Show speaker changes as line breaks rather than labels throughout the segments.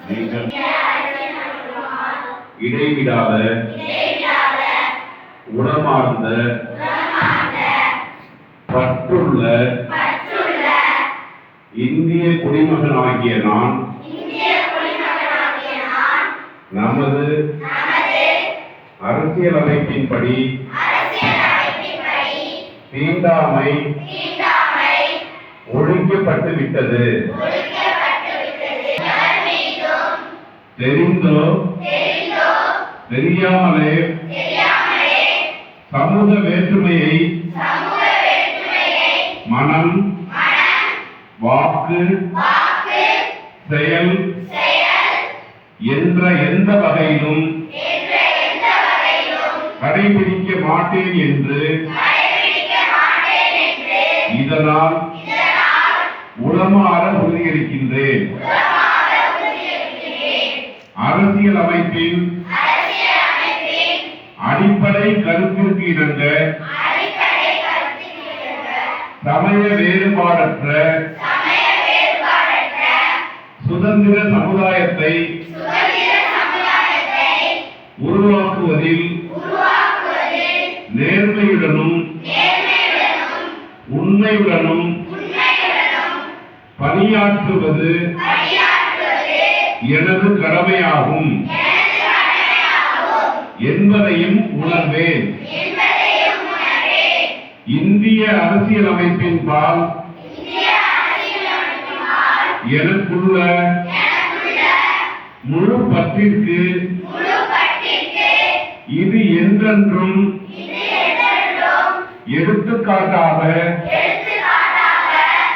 நீங்கள் இடைவிடாத உளமார்ந்த பற்றுள்ள இந்திய குடிமகனாகிய நான் நமது அரசியலமைப்பின்படி தீண்டாமை ஒழிக்கப்பட்டு விட்டது. தெரிந்தோ தெரியாமலே சமூக வேற்றுமையை மனம், வாக்கு, செயல் என்ற எந்த வகையிலும் கடைபிடிக்க மாட்டேன் என்று இதனால் உளமாற உறுதியளிக்கின்றேன். அரசியல் அமைப்பின் அடிப்படை கருத்திற்கு இணங்க சமய வேறுபாடற்ற சுதந்திர சமுதாயத்தை உருவாக்குவதில் நேர்மையுடனும் உண்மையுடனும் பணியாற்றுவது எனது கடமையாகும் என்பதையும் உணர்வேன். இந்திய அரசியலமைப்பின் பால் எனக்குள்ள முழு பற்றிற்கு இது என்றென்றும் எடுத்துக்காட்டாக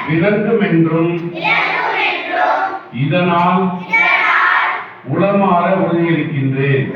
விளக்கும் என்றும் இதனால் உளமாற உறுதியளிக்கின்றேன்.